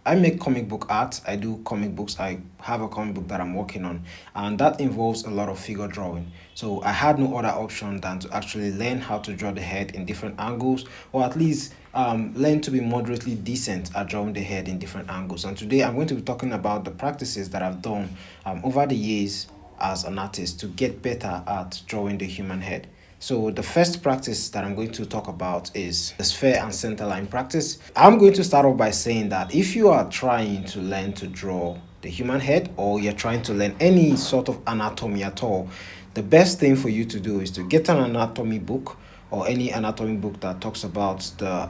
I make comic book art. I do comic books. I have a comic book that I'm working on, and that involves a lot of figure drawing. So I had no other option than to actually learn how to draw the head in different angles, or at least learn to be moderately decent at drawing the head in different angles. And today I'm going to be talking about the practices that I've done over the years as an artist to get better at drawing the human head. So the first practice that I'm going to talk about is the sphere and center line practice. I'm going to start off by saying that if you are trying to learn to draw the human head, or you're trying to learn any sort of anatomy at all, the best thing for you to do is to get an anatomy book, or any anatomy book that talks about the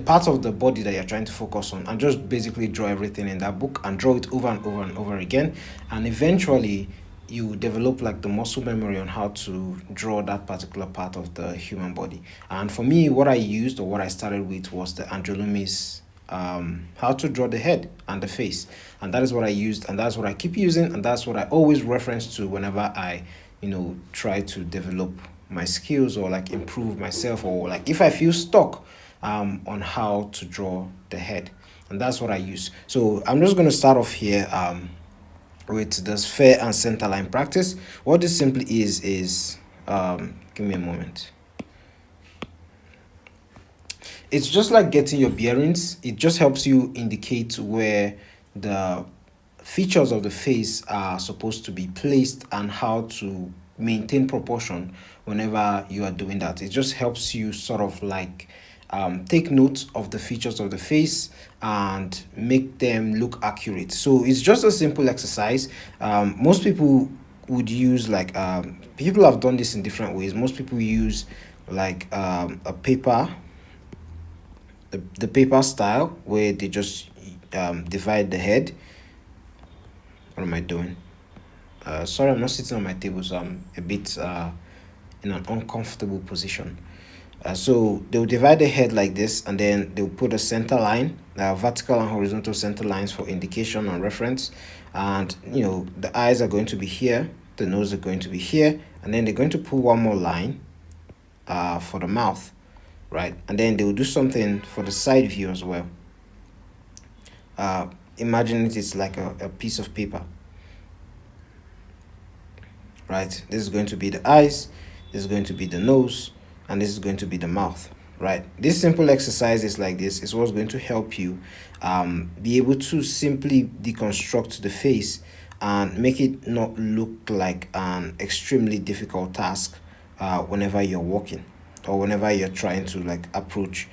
parts of the body that you're trying to focus on, and just basically draw everything in that book and draw it over and over and over again, and eventually you develop like the muscle memory on how to draw that particular part of the human body. And for me, what I used, or what I started with, was the Andrew Loomis how to draw the head and the face, and that is what I used, and that's what I keep using, and that's what I always reference to whenever I try to develop my skills, or like improve myself, or like if I feel stuck on how to draw the head, and that's what I use. So I'm just going to start off here with the sphere and center line practice. What this simply is give me a moment. It's just like getting your bearings. It just helps you indicate where the features of the face are supposed to be placed, and how to maintain proportion whenever you are doing that. It just helps you sort of like take note of the features of the face and make them look accurate. So it's just a simple exercise. Most people would use like people have done this in different ways. Most people use like a paper, the paper style, where they just divide the head. What am I doing? Sorry, I'm not sitting on my table, so I'm a bit in an uncomfortable position. So they'll divide the head like this, and then they'll put a center line, vertical and horizontal center lines for indication and reference. And the eyes are going to be here, the nose are going to be here, and then they're going to put one more line for the mouth, right? And then they'll do something for the side view as well. Imagine it's like a piece of paper, right? This is going to be the eyes, this is going to be the nose, and this is going to be the mouth, right? This simple exercise is like this is what's going to help you be able to simply deconstruct the face and make it not look like an extremely difficult task whenever you're walking, or whenever you're trying to like approach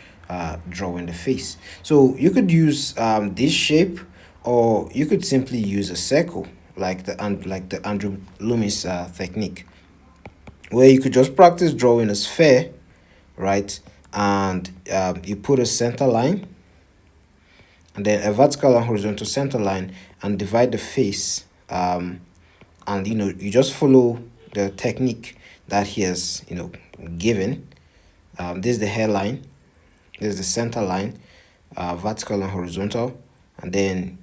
drawing the face. So you could use this shape, or you could simply use a circle, like the Andrew Loomis technique, where you could just practice drawing a sphere, right? And you put a center line, and then a vertical and horizontal center line, and divide the face. And you just follow the technique that he has given. This is the hairline, this is the center line, vertical and horizontal, and then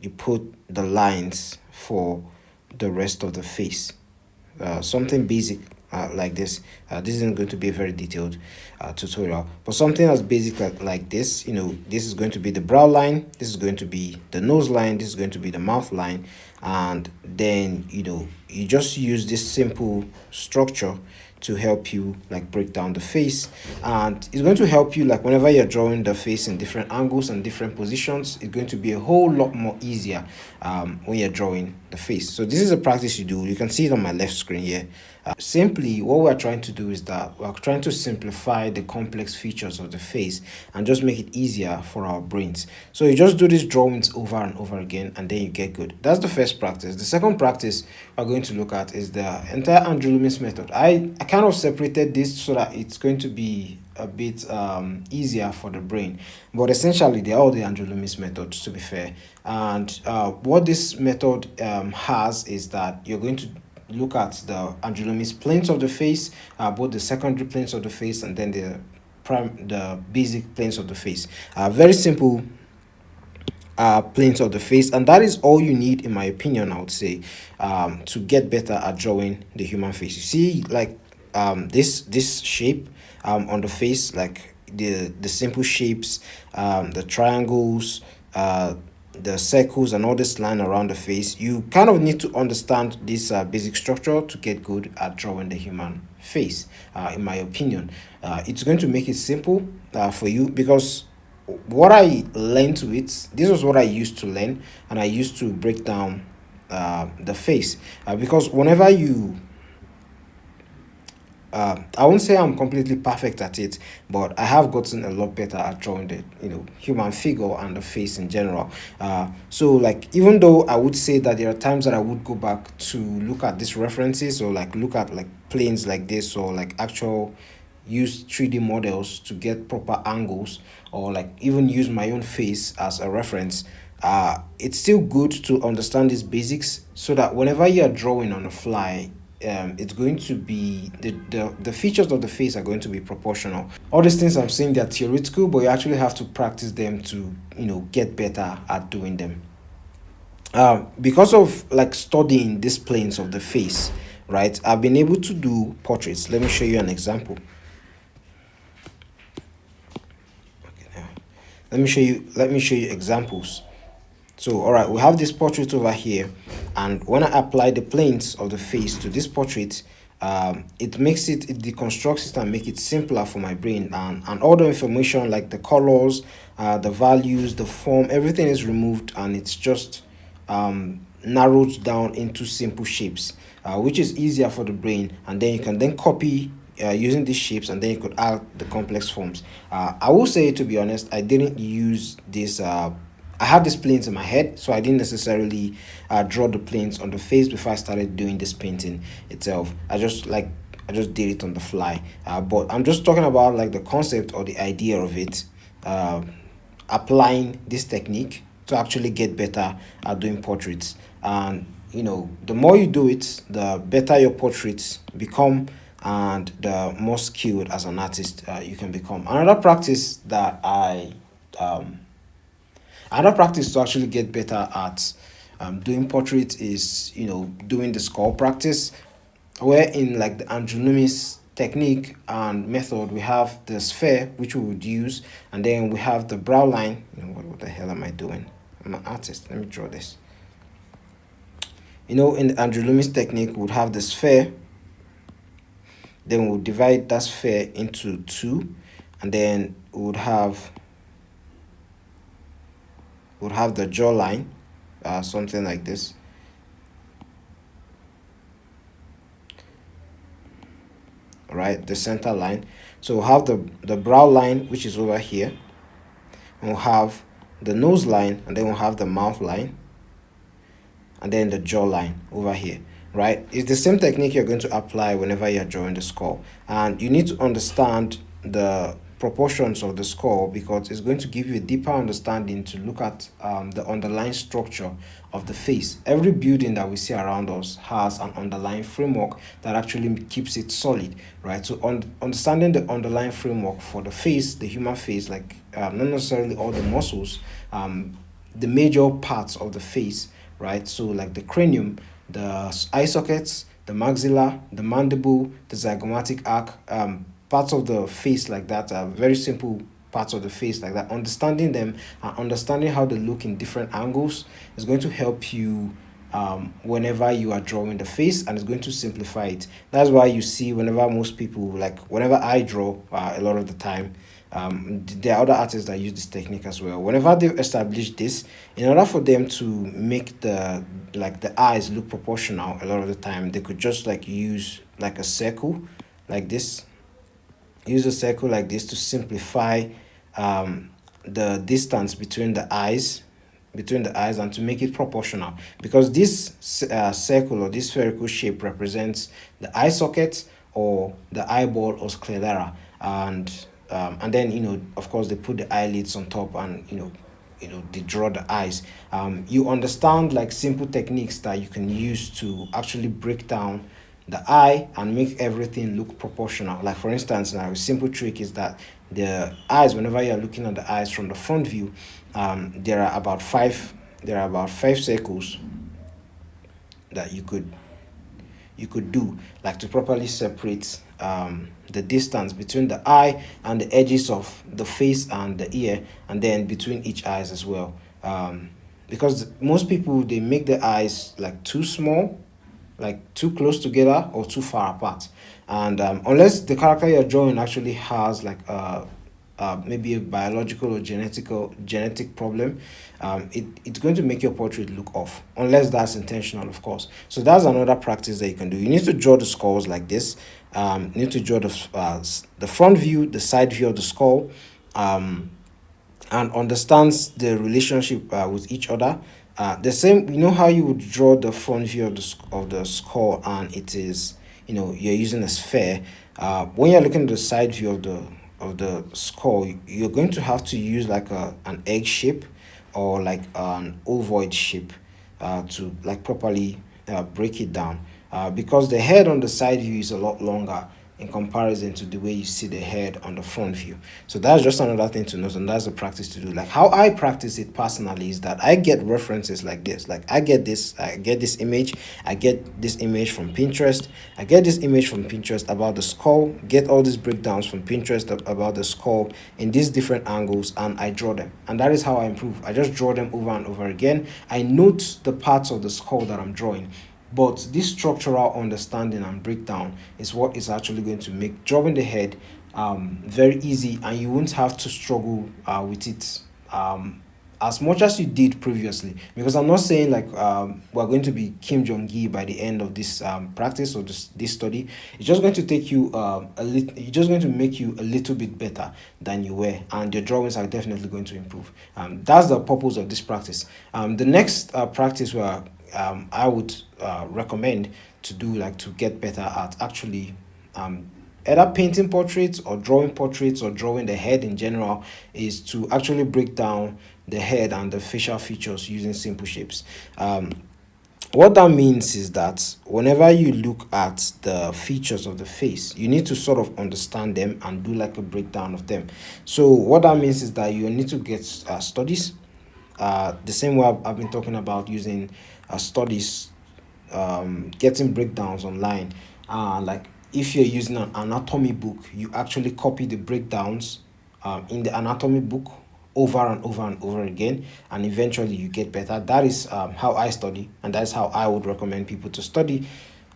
you put the lines for the rest of the face. Something basic like this. This isn't going to be a very detailed tutorial, but something as basic like this. This is going to be the brow line, this is going to be the nose line, this is going to be the mouth line, and then you just use this simple structure to help you like break down the face, and it's going to help you like whenever you're drawing the face in different angles and different positions. It's going to be a whole lot more easier when you're drawing the face. So this is a practice you do. You can see it on my left screen here. Simply what we're trying to do is that we're trying to simplify the complex features of the face and just make it easier for our brains. So you just do these drawings over and over again, and then you get good. That's the first practice. The second practice we're going to look at is the entire Andrew Loomis method. I kind of separated this so that it's going to be a bit easier for the brain, but essentially they're all the Andrew Loomis methods, to be fair. And what this method has is that you're going to look at the Andrew Loomis planes of the face, both the secondary planes of the face and then the basic planes of the face. Very simple planes of the face, and that is all you need, in my opinion, I would say, to get better at drawing the human face. You see, like this shape on the face, like the simple shapes, the triangles, the circles, and all this line around the face. You kind of need to understand this basic structure to get good at drawing the human face. In my opinion, it's going to make it simple for you, because what I learned to it, this was what I used to learn, and I used to break down the face, because whenever you I won't say I'm completely perfect at it, but I have gotten a lot better at drawing the human figure and the face in general. So like, even though I would say that there are times that I would go back to look at these references, or like look at like planes like this, or like actual use 3D models to get proper angles, or like even use my own face as a reference. It's still good to understand these basics, so that whenever you are drawing on the fly, it's going to be the features of the face are going to be proportional. All these things I'm saying, they're theoretical, but you actually have to practice them to get better at doing them. Because of like studying these planes of the face, right, I've been able to do portraits. Let me show you an example. Okay, now let me show you examples. So, all right, we have this portrait over here, and when I apply the planes of the face to this portrait, it deconstructs it and make it simpler for my brain, and all the information like the colors, the values, the form, everything is removed, and it's just narrowed down into simple shapes, which is easier for the brain, and then you can then copy using these shapes, and then you could add the complex forms. I will say, to be honest, I didn't use this. I had these planes in my head, so I didn't necessarily draw the planes on the face before I started doing this painting itself. I just did it on the fly. But I'm just talking about like the concept or the idea of it, applying this technique to actually get better at doing portraits. And the more you do it, the better your portraits become, and the more skilled as an artist you can become. Another practice to actually get better at doing portraits is, doing the skull practice, where in like the Andronomis technique and method, we have the sphere, which we would use, and then we have the brow line. What the hell am I doing? I'm an artist. Let me draw this. In the Andronomis technique, we would have the sphere, then we'll divide that sphere into two, and then we would have the jawline, something like this. All right, the center line. So we'll have the brow line, which is over here, and we'll have the nose line, and then we'll have the mouth line, and then the jawline over here. Right, it's the same technique you're going to apply whenever you're drawing the skull, and you need to understand the proportions of the skull, because it's going to give you a deeper understanding to look at the underlying structure of the face. Every building that we see around us has an underlying framework that actually keeps it solid, right? So understanding the underlying framework for the face, the human face, like not necessarily all the muscles, the major parts of the face, right? So like the cranium, the eye sockets, the maxilla, the mandible, the zygomatic arc, parts of the face like that are very simple parts of the face like that. Understanding them and understanding how they look in different angles is going to help you whenever you are drawing the face, and it's going to simplify it. That's why you see whenever most people, like whenever I draw, a lot of the time, there are other artists that use this technique as well. Whenever they've established this, in order for them to make the eyes look proportional, a lot of the time they could just like use like a circle like this. Use a circle like this to simplify the distance between the eyes, and to make it proportional, because this circle or this spherical shape represents the eye socket or the eyeball or sclera, and then of course they put the eyelids on top, and they draw the eyes. You understand like simple techniques that you can use to actually break down the eye and make everything look proportional. Like for instance, now a simple trick is that the eyes, whenever you're looking at the eyes from the front view, there are about five circles that you could do, like to properly separate the distance between the eye and the edges of the face and the ear, and then between each eyes as well. Because most people, they make the eyes like too small, like too close together or too far apart. And unless the character you're drawing actually has like maybe a biological or genetic problem, it's going to make your portrait look off, unless that's intentional, of course. So that's another practice that you can do. You need to draw the skulls like this. You need to draw the front view, the side view of the skull, and understands the relationship with each other. The same, you know how you would draw the front view of the skull, and it is, you're using a sphere. When you're looking at the side view of the skull, you're going to have to use like an egg shape or like an ovoid shape to like properly break it down, because the head on the side view is a lot longer in comparison to the way you see the head on the front view. So that's just another thing to note, and that's a practice to do. Like how I practice it personally is that I get references like this. Like I get this image, I get this image from Pinterest, I get this image from Pinterest about the skull, get all these breakdowns from Pinterest about the skull in these different angles, and I draw them. And that is how I improve. I just draw them over and over again. I note the parts of the skull that I'm drawing. But this structural understanding and breakdown is what is actually going to make drawing the head very easy, and you won't have to struggle with it as much as you did previously. Because I'm not saying like we're going to be Kim Jong-gi by the end of this practice or this study. It's just going to take you it's just going to make you a little bit better than you were, and your drawings are definitely going to improve. That's the purpose of this practice. The next practice where I would recommend to do, like to get better at actually either painting portraits or drawing the head in general, is to actually break down the head and the facial features using simple shapes. What that means is that whenever you look at the features of the face, you need to sort of understand them and do like a breakdown of them. So what that means is that you need to get studies, the same way I've been talking about using studies, getting breakdowns online. Like if you're using an anatomy book, you actually copy the breakdowns in the anatomy book over and over and over again, and eventually you get better. That is how I study, and that's how I would recommend people to study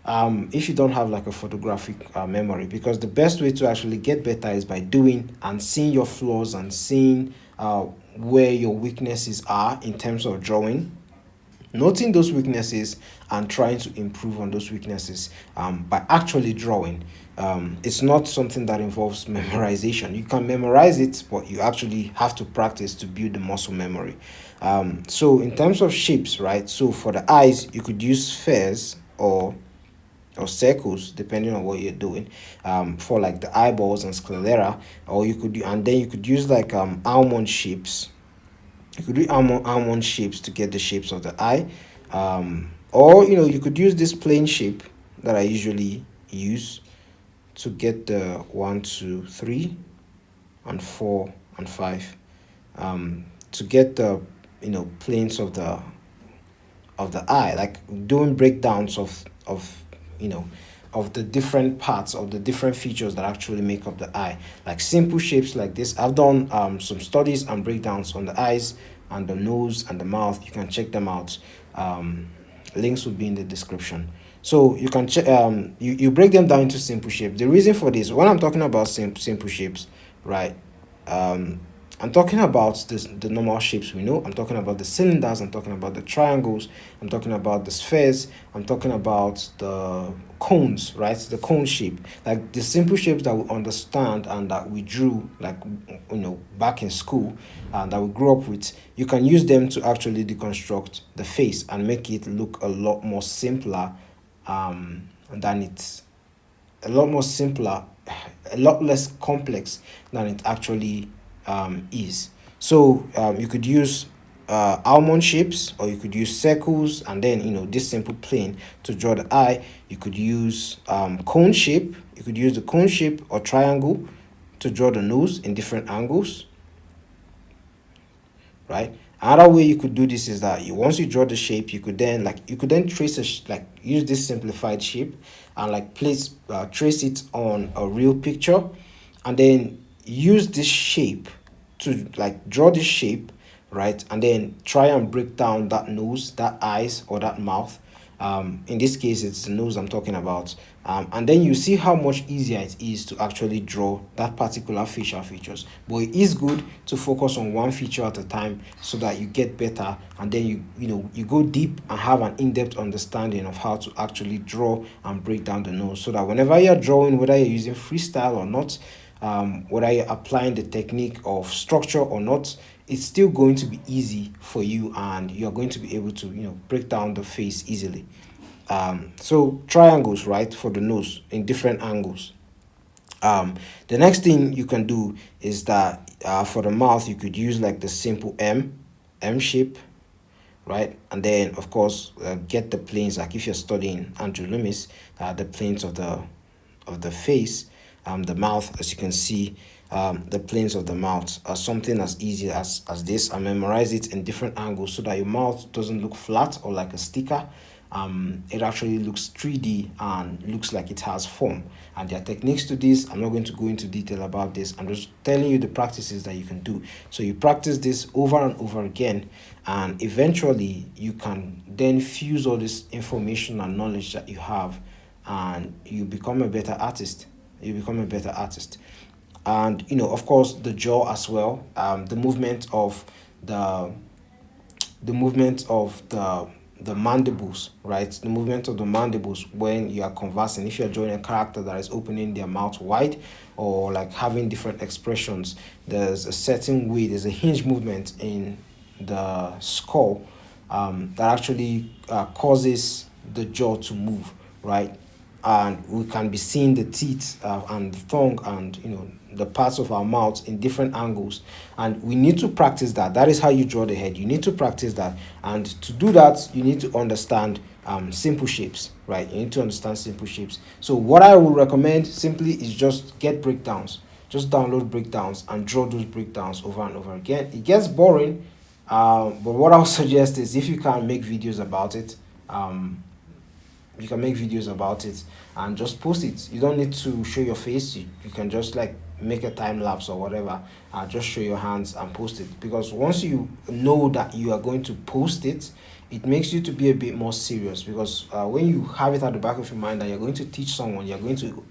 if you don't have like a photographic memory, because the best way to actually get better is by doing and seeing your flaws and seeing where your weaknesses are in terms of drawing, noting those weaknesses and trying to improve on those weaknesses by actually drawing. It's not something that involves memorization. You can memorize it, but you actually have to practice to build the muscle memory. So in terms of shapes, right? So for the eyes, you could use spheres or circles depending on what you're doing, for like the eyeballs and sclera, or you could and then you could use like almond shapes. You could do almond shapes to get the shapes of the eye, or you could use this plain shape that I usually use to get the 1 2 3 and 4 and 5, to get the planes of the eye, like doing breakdowns of the different parts of the different features that actually make up the eye, like simple shapes like this. I've done some studies and breakdowns on the eyes and the nose and the mouth. You can check them out. Links will be in the description, so you can check. You break them down into simple shapes. The reason for this, when I'm talking about simple shapes, right, I'm talking about the normal shapes we know. I'm talking about the cylinders, I'm talking about the triangles, I'm talking about the spheres, I'm talking about the cones, right? The cone shape, like the simple shapes that we understand and that we drew, like back in school, that we grew up with. You can use them to actually deconstruct the face and make it look a lot more simpler, than it's a lot more simpler, a lot less complex than it actually is. So you could use almond shapes, or you could use circles, and then this simple plane to draw the eye. You could use cone shape. You could use the cone shape or triangle to draw the nose in different angles. right? Another way you could do this is that once you draw the shape, you could then trace like use this simplified shape and like trace it on a real picture, and then use this shape to like draw this shape, right? And then try and break down that nose, that eyes, or that mouth. In this case, it's the nose I'm talking about. And then you see how much easier it is to actually draw that particular facial features. But it is good to focus on one feature at a time so that you get better, and then you go deep and have an in-depth understanding of how to actually draw and break down the nose, so that whenever you're drawing, whether you're using freestyle or not, whether you're applying the technique of structure or not, it's still going to be easy for you, and you're going to be able to break down the face easily. So triangles, right, for the nose in different angles. The next thing you can do is that for the mouth, you could use like the simple M shape, right? And then of course get the planes, like if you're studying Andrew Loomis, the planes of the face, the mouth, as you can see, the planes of the mouth are something as easy as this, and memorize it in different angles so that your mouth doesn't look flat or like a sticker. It actually looks 3D and looks like it has form. And there are techniques to this. I'm not going to go into detail about this. I'm just telling you the practices that you can do. So you practice this over and over again, and eventually you can then fuse all this information and knowledge that you have, and you become a better artist. And of course, the jaw as well. The movement of the mandibles, right? The movement of the mandibles when you are conversing. If you're drawing a character that is opening their mouth wide or like having different expressions, there's a certain way, there's a hinge movement in the skull that actually causes the jaw to move, right? And we can be seeing the teeth and the tongue and the parts of our mouth in different angles, and we need to practice that is how you draw the head. You need to practice that, and to do that you need to understand simple shapes, right? You need to understand simple shapes. So what I would recommend simply is just get breakdowns, just download breakdowns and draw those breakdowns over and over again. It gets boring, but what I'll suggest is, if you can make videos about it, you can make videos about it and just post it. You don't need to show your face. You can just like make a time lapse or whatever, just show your hands and post it. Because once you know that you are going to post it, it makes you to be a bit more serious. Because when you have it at the back of your mind that you're going to teach someone, you're going to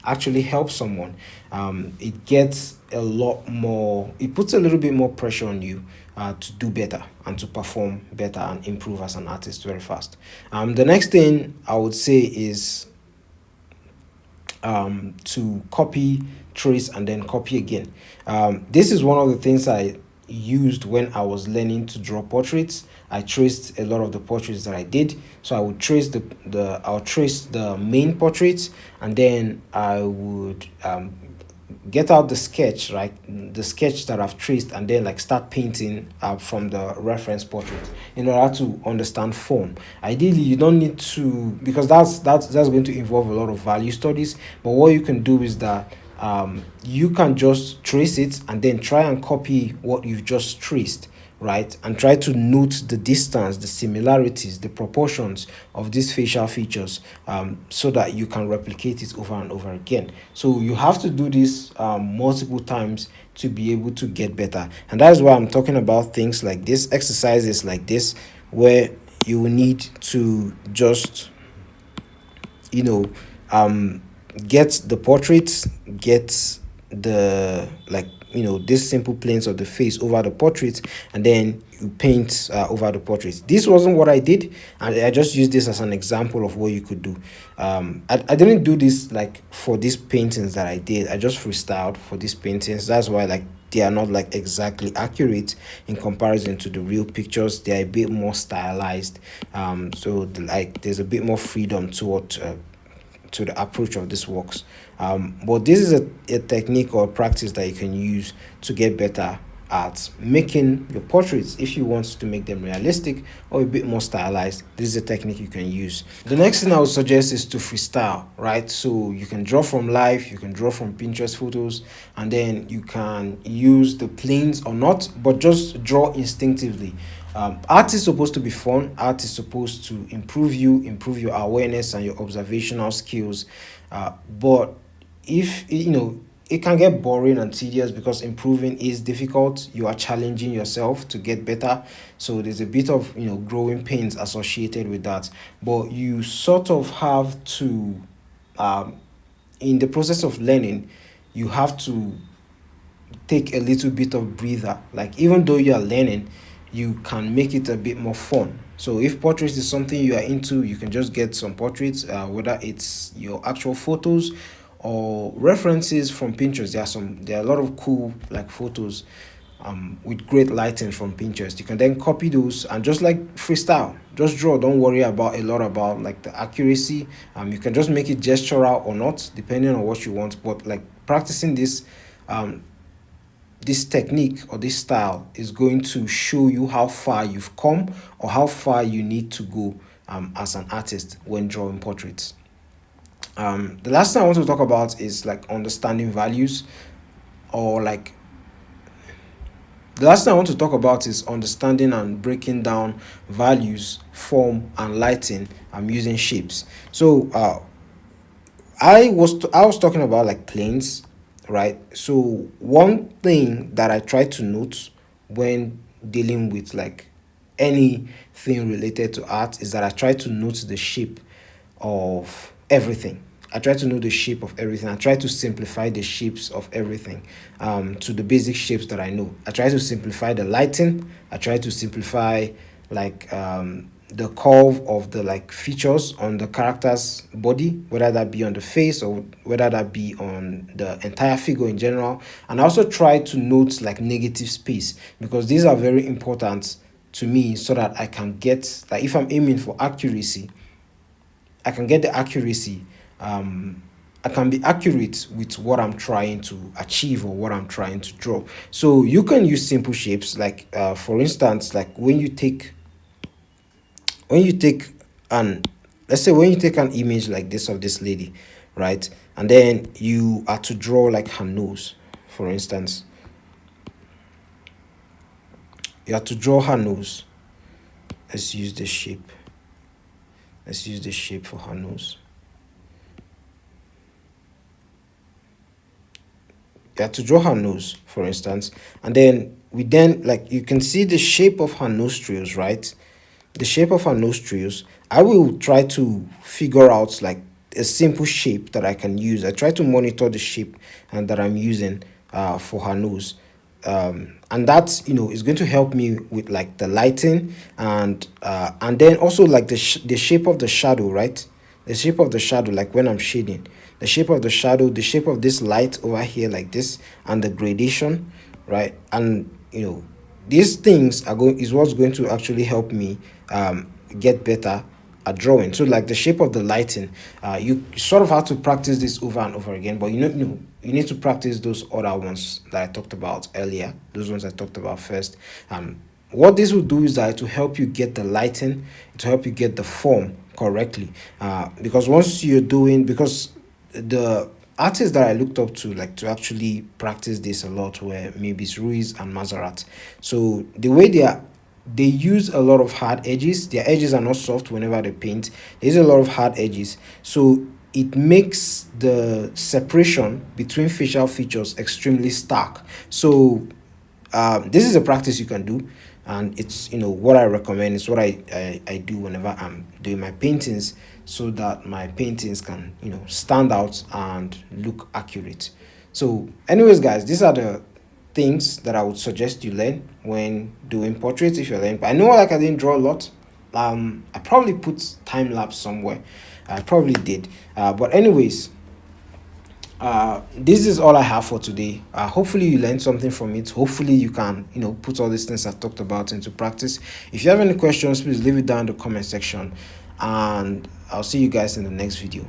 actually help someone, it gets a lot more, it puts a little bit more pressure on you to do better and to perform better and improve as an artist very fast. The next thing I would say is to copy, trace, and then copy again. This is one of the things I used when I was learning to draw portraits. I traced a lot of the portraits that I did. So I would trace I'll trace the main portraits, and then I would get out the sketch, right? The sketch that I've traced, and then like start painting from the reference portrait in order to understand form. Ideally, you don't need to, because that's going to involve a lot of value studies. But what you can do is that you can just trace it and then try and copy what you've just traced, right? And try to note the distance, the similarities, the proportions of these facial features, so that you can replicate it over and over again. So you have to do this multiple times to be able to get better. And that is why I'm talking about things like this, exercises like this, where you will need to just get the portraits, get the these simple planes of the face over the portrait, and then you paint over the portrait. This wasn't what I did, and I just used this as an example of what you could do. I didn't do this like for these paintings that I did. I just freestyled for these paintings. That's why like they are not like exactly accurate in comparison to the real pictures. They are a bit more stylized, so there's a bit more freedom to the approach of these works. But this is a technique or a practice that you can use to get better at making your portraits. If you want to make them realistic or a bit more stylized, this is a technique you can use. The next thing I would suggest is to freestyle, right? So you can draw from life, you can draw from Pinterest photos, and then you can use the planes or not, but just draw instinctively. Art is supposed to be fun. Art is supposed to improve your awareness and your observational skills. But if it can get boring and tedious because improving is difficult. You are challenging yourself to get better, so there's a bit of growing pains associated with that. But you sort of have to, in the process of learning, you have to take a little bit of breather. Like, even though you are learning, you can make it a bit more fun. So if portraits is something you are into, you can just get some portraits, whether it's your actual photos or references from Pinterest. There are a lot of cool like photos with great lighting from Pinterest. You can then copy those and just like freestyle, just draw. Don't worry about a lot about like the accuracy. You can just make it gestural or not, depending on what you want. But like practicing this technique or this style is going to show you how far you've come or how far you need to go as an artist when drawing portraits. The last thing I want to talk about is like understanding values, or like the last thing I want to talk about is understanding and breaking down values, form, and lighting. I'm using shapes. So I was talking about like planes, right? So one thing that I try to note when dealing with like anything related to art is that I try to note the shape of everything. I try to know the shape of everything. I try to simplify the shapes of everything to the basic shapes that I know. I try to simplify the lighting. I try to simplify like the curve of the like features on the character's body, whether that be on the face or whether that be on the entire figure in general. And I also try to note like negative space, because these are very important to me, so that I can get, like, if I'm aiming for accuracy, I can get the accuracy. I can be accurate with what I'm trying to achieve or what I'm trying to draw. So you can use simple shapes, like for instance, like when you take an let's say when you take an image like this of this lady, right, and then you are to draw like her nose, for instance. You have to draw her nose. Let's use this shape. Let's use this shape for her nose. You have to draw her nose, for instance, and then like, you can see the shape of her nostrils, right? The shape of her nostrils. I will try to figure out like a simple shape that I can use. I try to monitor the shape and that I'm using for her nose. And that's is going to help me with like the lighting and then also like the shape of the shadow, right? The shape of the shadow, like when I'm shading, the shape of the shadow, the shape of this light over here like this, and the gradation, right? And these things is what's going to actually help me get better at drawing. So like the shape of the lighting, you sort of have to practice this over and over again, but you need to practice those other ones that I talked about earlier, those ones I talked about first. What this will do is that it will help you get the lighting, it will help you get the form correctly, because because the artists that I looked up to, like, to actually practice this a lot, were maybe Ruiz and Mazarat. So the way they use a lot of hard edges. Their edges are not soft whenever they paint. There's a lot of hard edges, so it makes the separation between facial features extremely stark. So this is a practice you can do, and it's what I recommend. It's what I do whenever I'm doing my paintings, so that my paintings can stand out and look accurate. So anyways, guys, these are the things that I would suggest you learn when doing portraits, if you're learning. But I know, like, I didn't draw a lot. I probably put time lapse somewhere. I probably did. But anyways, this is all I have for today. Hopefully you learned something from it. Hopefully you can put all these things I've talked about into practice. If you have any questions, please leave it down in the comment section, and I'll see you guys in the next video.